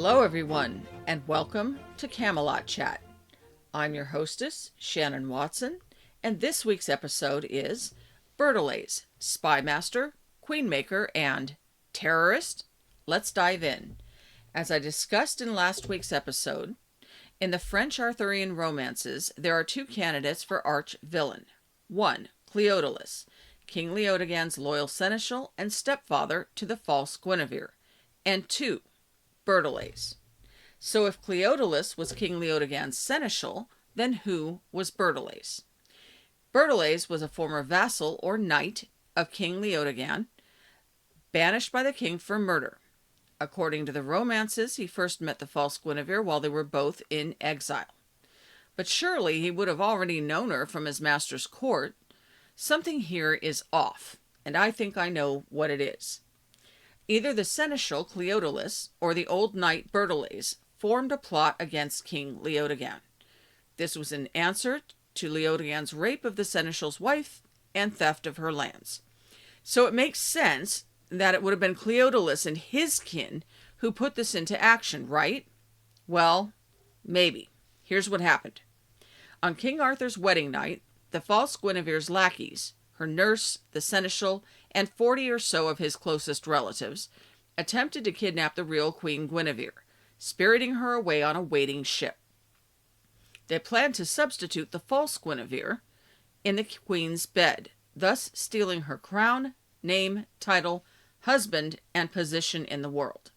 Hello everyone, and welcome to Camelot Chat. I'm your hostess, Shannon Watson, and this week's episode is Bertolais, Spymaster, Queenmaker, and Terrorist? Let's dive in. As I discussed in last week's episode, in the French Arthurian romances, there are two candidates for arch-villain. One, Cleodulus, King Leodegan's loyal seneschal and stepfather to the False Guinevere, and two, Bertolais. So if Cleodulus was King Leodegan's seneschal, then who was Bertolais? Bertolais was a former vassal or knight of King Leodegan, banished by the king for murder. According to the romances, he first met the False Guinevere while they were both in exile. But surely he would have already known her from his master's court. Something here is off, and I think I know what it is. Either the seneschal Cleodulus or the old knight Bertolais formed a plot against King Leodegan. This was in answer to Leodegan's rape of the seneschal's wife and theft of her lands. So it makes sense that it would have been Cleodulus and his kin who put this into action, right? Well, maybe. Here's what happened. On King Arthur's wedding night, the False Guinevere's lackeys, her nurse, the seneschal, and 40 or so of his closest relatives, attempted to kidnap the real Queen Guinevere, spiriting her away on a waiting ship. They planned to substitute the false Guinevere in the queen's bed, thus stealing her crown, name, title, husband, and position in the world.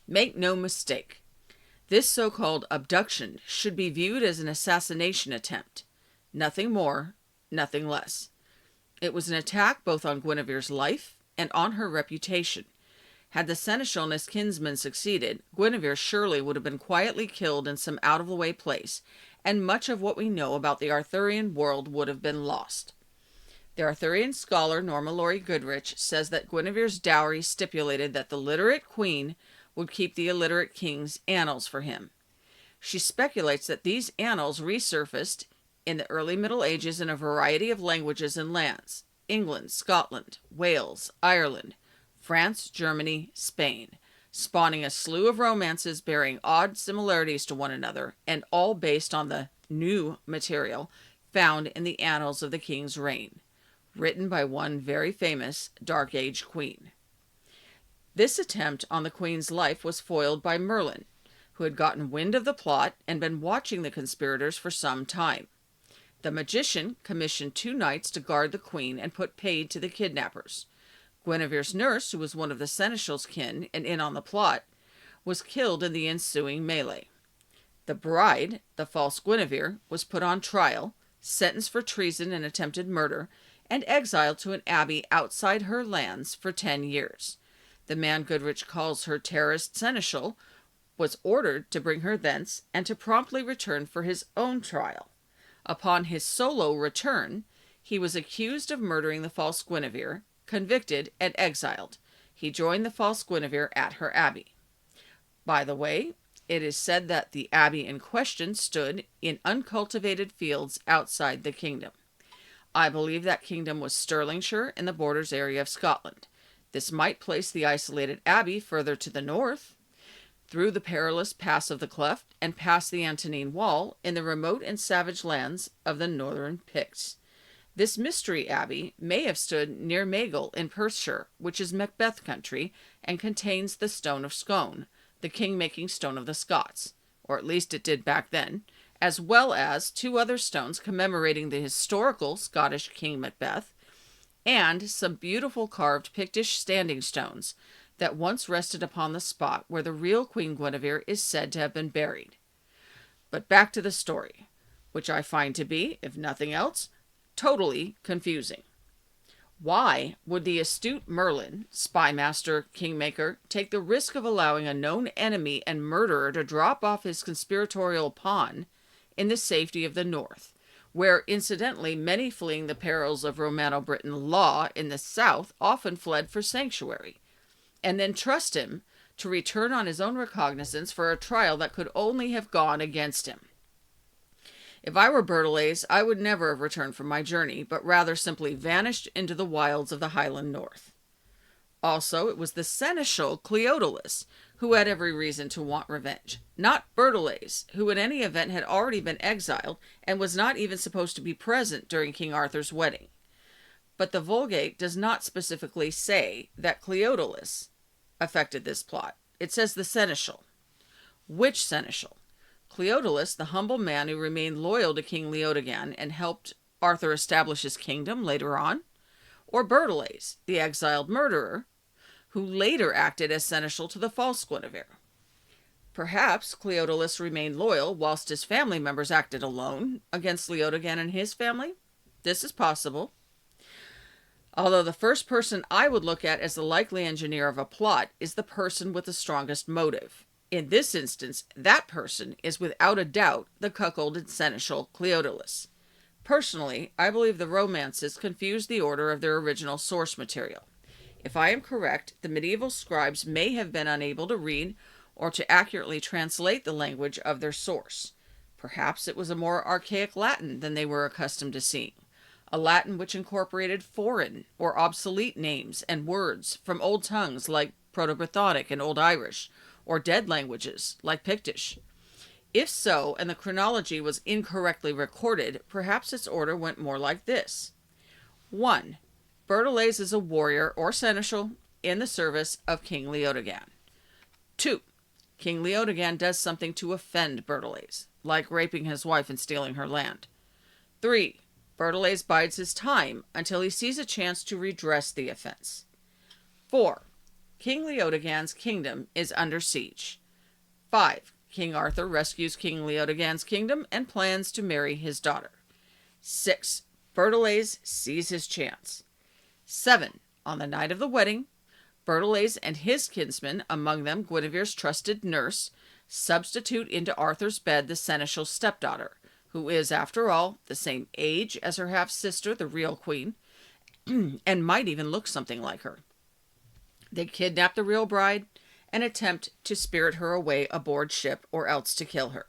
Make no mistake, this so-called abduction should be viewed as an assassination attempt. Nothing more, nothing less. It was an attack both on Guinevere's life and on her reputation. Had the seneschal and his kinsmen succeeded, Guinevere surely would have been quietly killed in some out-of-the-way place, and much of what we know about the Arthurian world would have been lost. The Arthurian scholar Norma Laurie Goodrich says that Guinevere's dowry stipulated that the literate queen would keep the illiterate king's annals for him. She speculates that these annals resurfaced in the early Middle Ages in a variety of languages and lands: England, Scotland, Wales, Ireland, France, Germany, Spain, spawning a slew of romances bearing odd similarities to one another, and all based on the new material found in the annals of the king's reign, written by one very famous Dark Age queen. This attempt on the queen's life was foiled by Merlin, who had gotten wind of the plot and been watching the conspirators for some time. The magician commissioned 2 knights to guard the queen and put paid to the kidnappers. Guinevere's nurse, who was one of the seneschal's kin and in on the plot, was killed in the ensuing melee. The bride, the false Guinevere, was put on trial, sentenced for treason and attempted murder, and exiled to an abbey outside her lands for 10 years. The man Goodrich calls her terrorist seneschal was ordered to bring her thence and to promptly return for his own trial. Upon his solo return, he was accused of murdering the false Guinevere, convicted, and exiled. He joined the false Guinevere at her abbey. By the way, it is said that the abbey in question stood in uncultivated fields outside the kingdom. I believe that kingdom was Stirlingshire in the borders area of Scotland. This might place the isolated abbey further to the north, through the perilous Pass of the Cleft, and past the Antonine Wall in the remote and savage lands of the northern Picts. This mystery abbey may have stood near Magel in Perthshire, which is Macbeth country, and contains the Stone of Scone, the king-making stone of the Scots, or at least it did back then, as well as 2 other stones commemorating the historical Scottish King Macbeth, and some beautiful carved Pictish standing stones that once rested upon the spot where the real Queen Guinevere is said to have been buried. But back to the story, which I find to be, if nothing else, totally confusing. Why would the astute Merlin, Spymaster, Kingmaker, take the risk of allowing a known enemy and murderer to drop off his conspiratorial pawn in the safety of the North, where, incidentally, many fleeing the perils of Romano-Briton law in the South often fled for sanctuary, and then trust him to return on his own recognizance for a trial that could only have gone against him? If I were Bertolais, I would never have returned from my journey, but rather simply vanished into the wilds of the Highland North. Also, it was the seneschal Cleodulus who had every reason to want revenge, not Bertolais, who in any event had already been exiled and was not even supposed to be present during King Arthur's wedding. But the Vulgate does not specifically say that Cleodulus affected this plot. It says the seneschal. Which seneschal? Cleodulus, the humble man who remained loyal to King Leodegan and helped Arthur establish his kingdom later on? Or Bertolais, the exiled murderer, who later acted as seneschal to the false Guinevere? Perhaps Cleodulus remained loyal whilst his family members acted alone against Leodegan and his family? This is possible. Although the first person I would look at as the likely engineer of a plot is the person with the strongest motive. In this instance, that person is without a doubt the cuckolded seneschal Cleodulus. Personally, I believe the romances confuse the order of their original source material. If I am correct, the medieval scribes may have been unable to read or to accurately translate the language of their source. Perhaps it was a more archaic Latin than they were accustomed to seeing, a Latin which incorporated foreign or obsolete names and words from old tongues like Proto-Brythonic and Old Irish, or dead languages like Pictish. If so, and the chronology was incorrectly recorded, perhaps its order went more like this. 1. Bertolais is a warrior or seneschal in the service of King Leodegan. 2. King Leodegan does something to offend Bertolais, like raping his wife and stealing her land. 3. Bertolais bides his time until he sees a chance to redress the offense. 4. King Leodegan's kingdom is under siege. 5. King Arthur rescues King Leodegan's kingdom and plans to marry his daughter. 6. Bertolais sees his chance. 7. On the night of the wedding, Bertolais and his kinsmen, among them Guinevere's trusted nurse, substitute into Arthur's bed the seneschal's stepdaughter, who is, after all, the same age as her half-sister, the real queen, and might even look something like her. They kidnap the real bride and attempt to spirit her away aboard ship or else to kill her.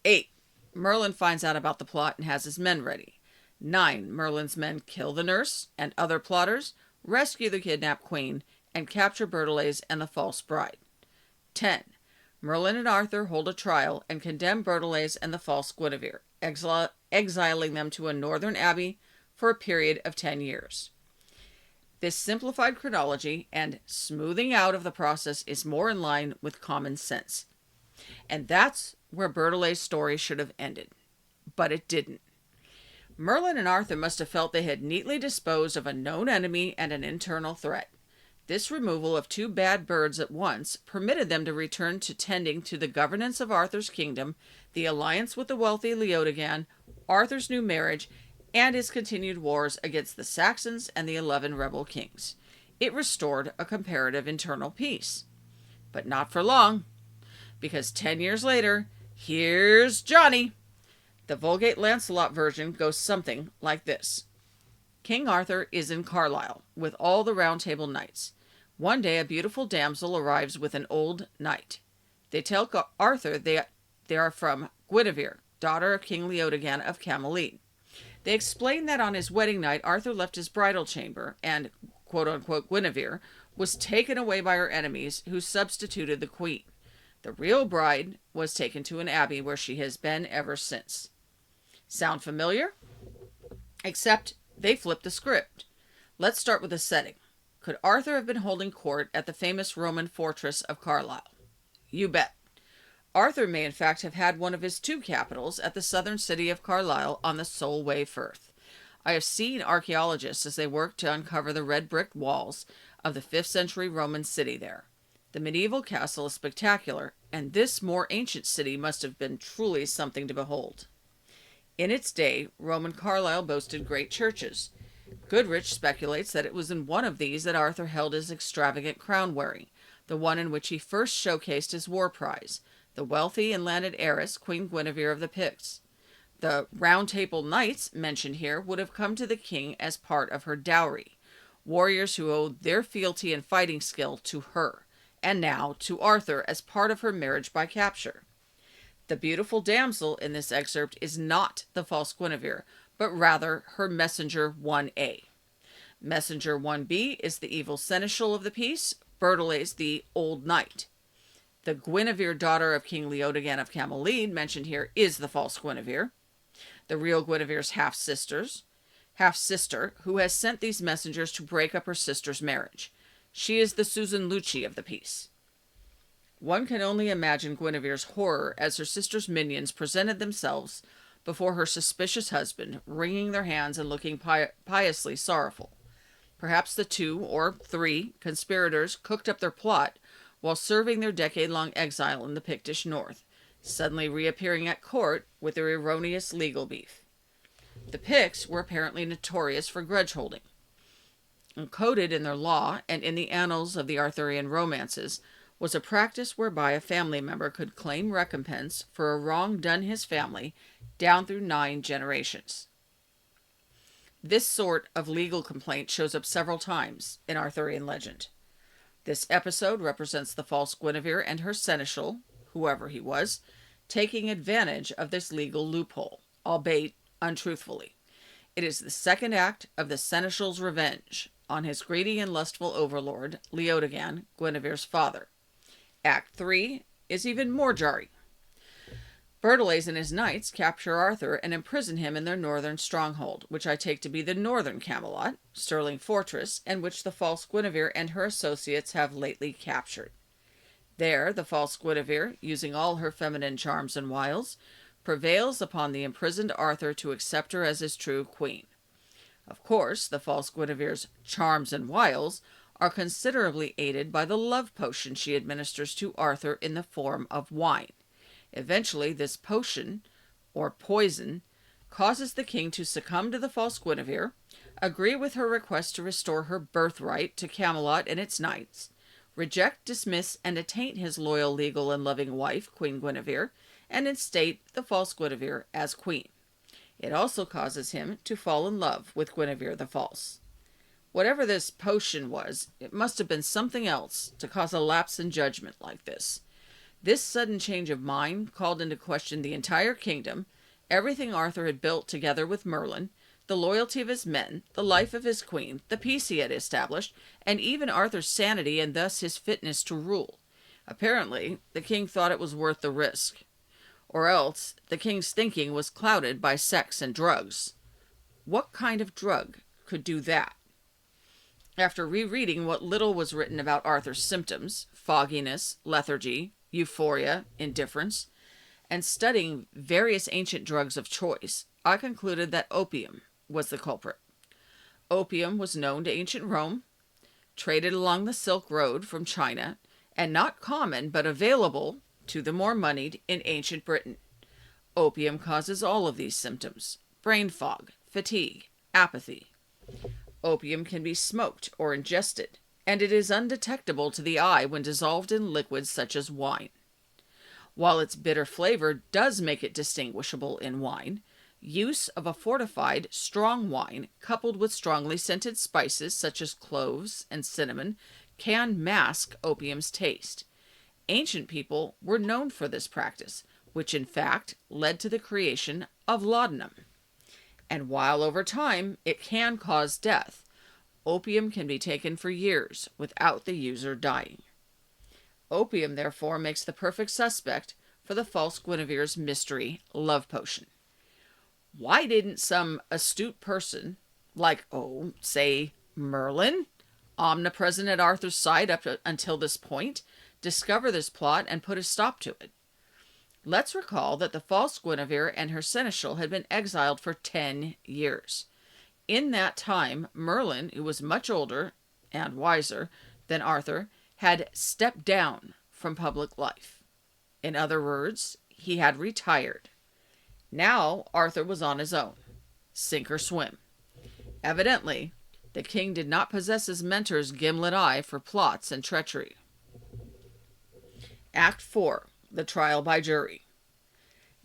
8. Merlin finds out about the plot and has his men ready. 9. Merlin's men kill the nurse and other plotters, rescue the kidnapped queen, and capture Bertolais and the false bride. 10. Merlin and Arthur hold a trial and condemn Bertolais and the false Guinevere, exiling them to a northern abbey for a period of 10 years. This simplified chronology and smoothing out of the process is more in line with common sense. And that's where Bertolais' story should have ended. But it didn't. Merlin and Arthur must have felt they had neatly disposed of a known enemy and an internal threat. This removal of two bad birds at once permitted them to return to tending to the governance of Arthur's kingdom, the alliance with the wealthy Leodegan, Arthur's new marriage, and his continued wars against the Saxons and the 11 rebel kings. It restored a comparative internal peace. But not for long, because 10 years later, here's Johnny. The Vulgate Lancelot version goes something like this. King Arthur is in Carlisle with all the Round Table knights. One day a beautiful damsel arrives with an old knight. They tell Arthur they are from Guinevere, daughter of King Leodegan of Camelot. They explain that on his wedding night, Arthur left his bridal chamber and, quote-unquote, Guinevere was taken away by her enemies who substituted the queen. The real bride was taken to an abbey where she has been ever since. Sound familiar? Except they flipped the script. Let's start with the setting. Could Arthur have been holding court at the famous Roman fortress of Carlisle? You bet. Arthur may in fact have had one of his two capitals at the southern city of Carlisle on the Solway Firth. I have seen archaeologists as they work to uncover the red brick walls of the 5th century Roman city there. The medieval castle is spectacular, and this more ancient city must have been truly something to behold. In its day, Roman Carlisle boasted great churches. Goodrich speculates that it was in one of these that Arthur held his extravagant crown-wearing, the one in which he first showcased his war prize, the wealthy and landed heiress Queen Guinevere of the Picts. The Round Table Knights mentioned here would have come to the king as part of her dowry, warriors who owed their fealty and fighting skill to her, and now to Arthur as part of her marriage by capture. The beautiful damsel in this excerpt is not the false Guinevere, but rather her messenger 1A. Messenger 1b is the evil seneschal of the piece, Bertolais the old knight. The Guinevere, daughter of King Leodegan of Camelot, mentioned here, is the false Guinevere, the real Guinevere's half-sister, who has sent these messengers to break up her sister's marriage. She is the Susan Lucci of the piece. One can only imagine Guinevere's horror as her sister's minions presented themselves before her suspicious husband, wringing their hands and looking piously sorrowful. Perhaps the 2 or 3 conspirators cooked up their plot while serving their decade-long exile in the Pictish north, suddenly reappearing at court with their erroneous legal beef. The Picts were apparently notorious for grudge-holding. Encoded in their law and in the annals of the Arthurian romances was a practice whereby a family member could claim recompense for a wrong done his family down through 9 generations. This sort of legal complaint shows up several times in Arthurian legend. This episode represents the false Guinevere and her seneschal, whoever he was, taking advantage of this legal loophole, albeit untruthfully. It is the second act of the seneschal's revenge on his greedy and lustful overlord, Leodegan, Guinevere's father. Act 3 is even more jarring. Bertolais and his knights capture Arthur and imprison him in their northern stronghold, which I take to be the northern Camelot, Stirling Fortress, and which the false Guinevere and her associates have lately captured. There, the false Guinevere, using all her feminine charms and wiles, prevails upon the imprisoned Arthur to accept her as his true queen. Of course, the false Guinevere's charms and wiles are considerably aided by the love potion she administers to Arthur in the form of wine. Eventually, this potion, or poison, causes the king to succumb to the false Guinevere, agree with her request to restore her birthright to Camelot and its knights, reject, dismiss, and attaint his loyal, legal, and loving wife, Queen Guinevere, and instate the false Guinevere as queen. It also causes him to fall in love with Guinevere the False. Whatever this potion was, it must have been something else to cause a lapse in judgment like this. This sudden change of mind called into question the entire kingdom, everything Arthur had built together with Merlin, the loyalty of his men, the life of his queen, the peace he had established, and even Arthur's sanity and thus his fitness to rule. Apparently, the king thought it was worth the risk. Or else, the king's thinking was clouded by sex and drugs. What kind of drug could do that? After rereading what little was written about Arthur's symptoms, fogginess, lethargy, euphoria, indifference, and studying various ancient drugs of choice, I concluded that opium was the culprit. Opium was known to ancient Rome, traded along the Silk Road from China, and not common but available to the more moneyed in ancient Britain. Opium causes all of these symptoms: brain fog, fatigue, apathy. Opium can be smoked or ingested, and it is undetectable to the eye when dissolved in liquids such as wine. While its bitter flavor does make it distinguishable in wine, use of a fortified, strong wine coupled with strongly scented spices such as cloves and cinnamon can mask opium's taste. Ancient people were known for this practice, which in fact led to the creation of laudanum. And while over time it can cause death, opium can be taken for years without the user dying. Opium, therefore, makes the perfect suspect for the false Guinevere's mystery love potion. Why didn't some astute person, like, say, Merlin, omnipresent at Arthur's side until this point, discover this plot and put a stop to it? Let's recall that the false Guinevere and her seneschal had been exiled for 10 years. In that time, Merlin, who was much older and wiser than Arthur, had stepped down from public life. In other words, he had retired. Now Arthur was on his own, sink or swim. Evidently, the king did not possess his mentor's gimlet eye for plots and treachery. Act 4. The trial by jury.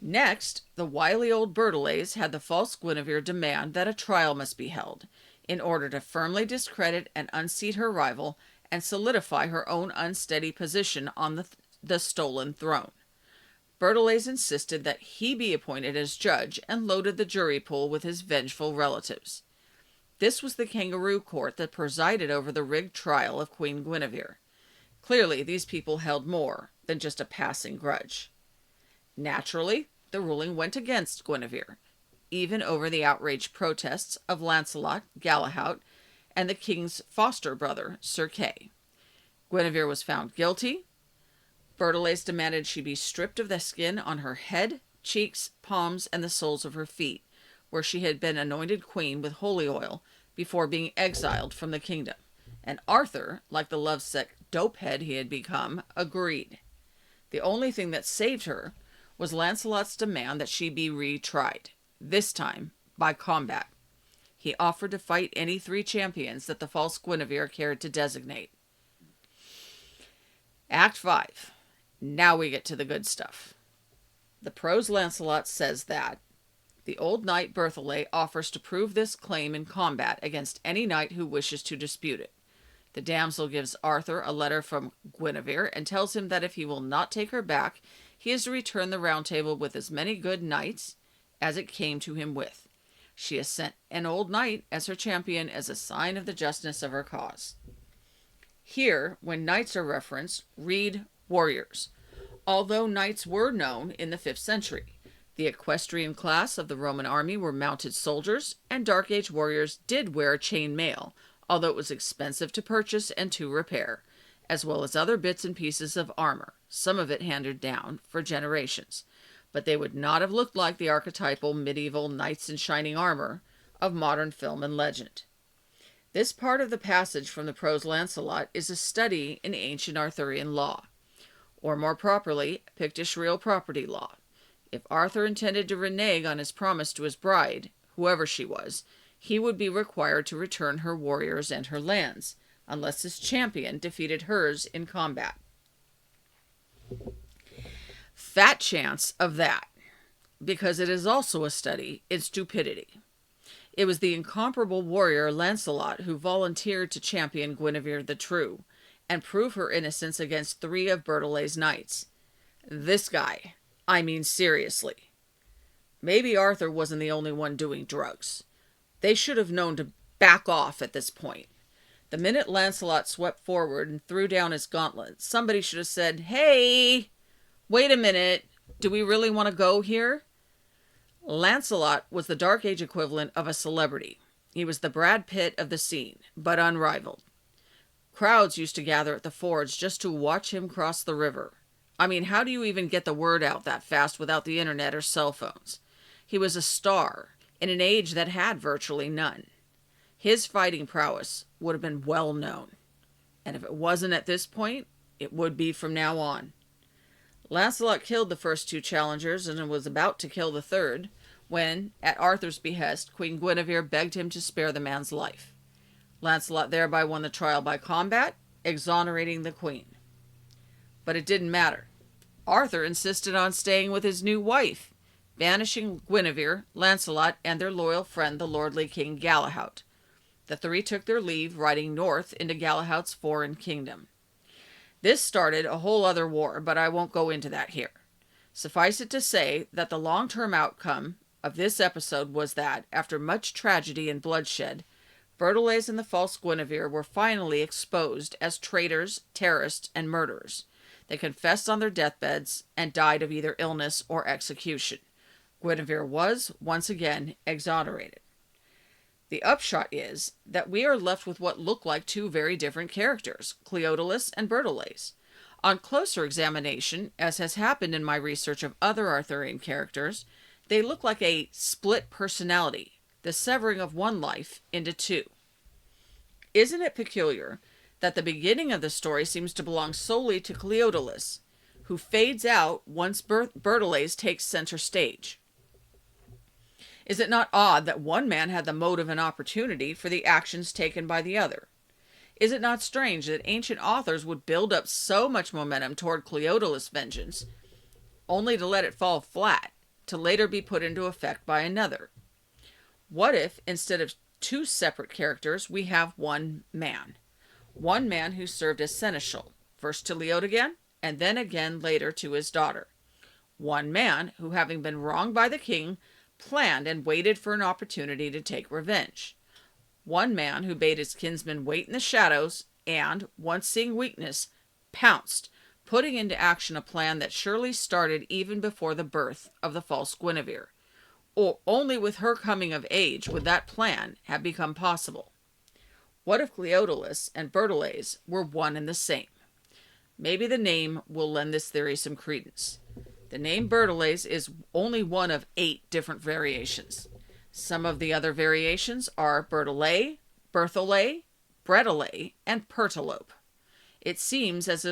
Next, the wily old Bertolais had the false Guinevere demand that a trial must be held, in order to firmly discredit and unseat her rival and solidify her own unsteady position on the stolen throne. Bertolais insisted that he be appointed as judge and loaded the jury pool with his vengeful relatives. This was the kangaroo court that presided over the rigged trial of Queen Guinevere. Clearly, these people held more than just a passing grudge. Naturally, the ruling went against Guinevere, even over the outraged protests of Lancelot, Galahad, and the king's foster brother, Sir Kay. Guinevere was found guilty. Bertolais demanded she be stripped of the skin on her head, cheeks, palms, and the soles of her feet, where she had been anointed queen with holy oil before being exiled from the kingdom. And Arthur, like the lovesick dopehead he had become, agreed. The only thing that saved her was Lancelot's demand that she be retried, this time by combat. He offered to fight any 3 champions that the false Guinevere cared to designate. Act 5. Now we get to the good stuff. The prose Lancelot says that the old knight Bertolais offers to prove this claim in combat against any knight who wishes to dispute it. The damsel gives Arthur a letter from Guinevere and tells him that if he will not take her back, he is to return the round table with as many good knights as it came to him with. She has sent an old knight as her champion as a sign of the justness of her cause. Here, when knights are referenced, read warriors. Although knights were known in the 5th century, the equestrian class of the Roman army were mounted soldiers, and Dark Age warriors did wear chain mail, although it was expensive to purchase and to repair, as well as other bits and pieces of armor, some of it handed down for generations. But they would not have looked like the archetypal medieval knights in shining armor of modern film and legend. This part of the passage from the prose Lancelot is a study in ancient Arthurian law, or more properly, Pictish real property law. If Arthur intended to renege on his promise to his bride, whoever she was, he would be required to return her warriors and her lands, unless his champion defeated hers in combat. Fat chance of that, because it is also a study in stupidity. It was the incomparable warrior Lancelot who volunteered to champion Guinevere the True and prove her innocence against 3 of Bertolais' knights. This guy, I mean seriously. Maybe Arthur wasn't the only one doing drugs. They should have known to back off at this point. The minute Lancelot swept forward and threw down his gauntlet, somebody should have said, "Hey, wait a minute, do we really want to go here?" Lancelot was the Dark Age equivalent of a celebrity. He was the Brad Pitt of the scene, but unrivaled. Crowds used to gather at the forge just to watch him cross the river. I mean, how do you even get the word out that fast without the internet or cell phones? He was a star in an age that had virtually none. His fighting prowess would have been well known. And if it wasn't at this point, it would be from now on. Lancelot killed the first 2 challengers and was about to kill the third when, at Arthur's behest, Queen Guinevere begged him to spare the man's life. Lancelot thereby won the trial by combat, exonerating the queen. But it didn't matter. Arthur insisted on staying with his new wife, banishing Guinevere, Lancelot, and their loyal friend, the lordly King Galahad. The 3 took their leave, riding north into Galahad's foreign kingdom. This started a whole other war, but I won't go into that here. Suffice it to say that the long-term outcome of this episode was that, after much tragedy and bloodshed, Bertolais and the false Guinevere were finally exposed as traitors, terrorists, and murderers. They confessed on their deathbeds and died of either illness or execution. Guinevere was, once again, exonerated. The upshot is that we are left with what look like 2 very different characters, Cleodulus and Bertolais. On closer examination, as has happened in my research of other Arthurian characters, they look like a split personality, the severing of one life into 2. Isn't it peculiar that the beginning of the story seems to belong solely to Cleodulus, who fades out once Bertolais takes center stage? Is it not odd that one man had the motive and opportunity for the actions taken by the other? Is it not strange that ancient authors would build up so much momentum toward Cleodulus' vengeance, only to let it fall flat, to later be put into effect by another? What if, instead of 2 separate characters, we have one man? One man who served as seneschal, first to Leodegan, and then again later to his daughter. One man who, having been wronged by the king, planned and waited for an opportunity to take revenge. One man who bade his kinsman wait in the shadows and, once seeing weakness, pounced, putting into action a plan that surely started even before the birth of the false Guinevere. Or only with her coming of age would that plan have become possible. What if Cleodulus and Bertolais were one and the same? Maybe the name will lend this theory some credence. The name Bertolais is only one of 8 different variations. Some of the other variations are Bertolais, Bertholais, Bretolais, and Pertolope. It seems as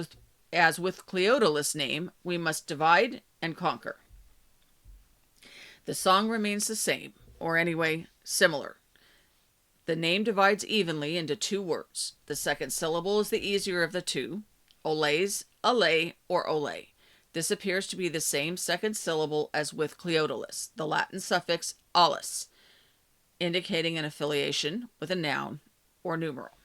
with Cleodulus' name, we must divide and conquer. The song remains the same, or anyway, similar. The name divides evenly into 2 words. The second syllable is the easier of the 2, Olais, Alay, or Olay. This appears to be the same second syllable as with Cleodulus, the Latin suffix "alus," indicating an affiliation with a noun or numeral.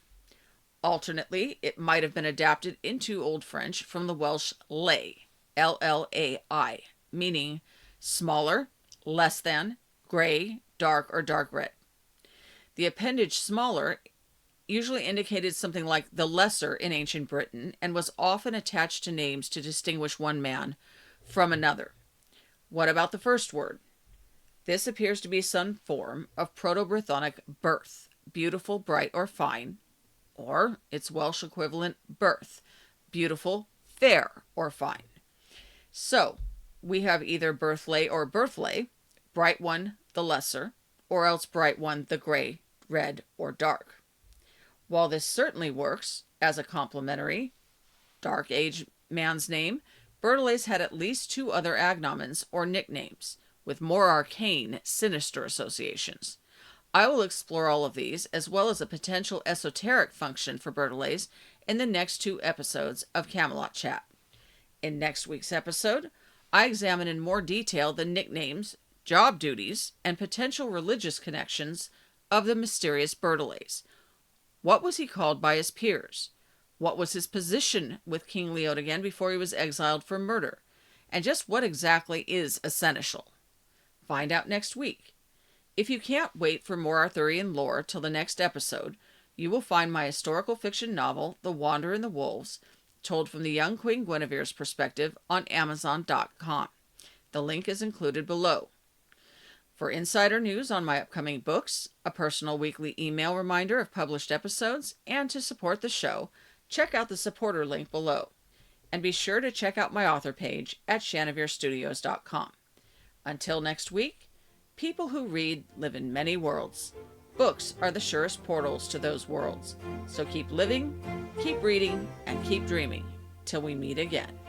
Alternately, it might have been adapted into Old French from the Welsh lay, L-L-A-I, meaning smaller, less than, gray, dark, or dark red. The appendage smaller usually indicated something like the lesser in ancient Britain and was often attached to names to distinguish one man from another. What about the first word? This appears to be some form of Proto-Brythonic birth, beautiful, bright, or fine, or its Welsh equivalent birth, beautiful, fair, or fine. So, we have either birthlay or birthlay, bright one the lesser, or else bright one the gray, red, or dark. While this certainly works as a complementary dark age man's name, Bertolais had at least 2 other agnomens or nicknames with more arcane, sinister associations. I will explore all of these, as well as a potential esoteric function for Bertolais, in the next 2 episodes of Camelot Chat. In next week's episode, I examine in more detail the nicknames, job duties, and potential religious connections of the mysterious Bertolais. What was he called by his peers? What was his position with King Leodegan before he was exiled for murder? And just what exactly is a seneschal? Find out next week. If you can't wait for more Arthurian lore till the next episode, you will find my historical fiction novel, The Wanderer and the Wolves, told from the young Queen Guinevere's perspective on Amazon.com. The link is included below. For insider news on my upcoming books, a personal weekly email reminder of published episodes, and to support the show, check out the supporter link below. And be sure to check out my author page at shanaverestudios.com. Until next week, people who read live in many worlds. Books are the surest portals to those worlds. So keep living, keep reading, and keep dreaming till we meet again.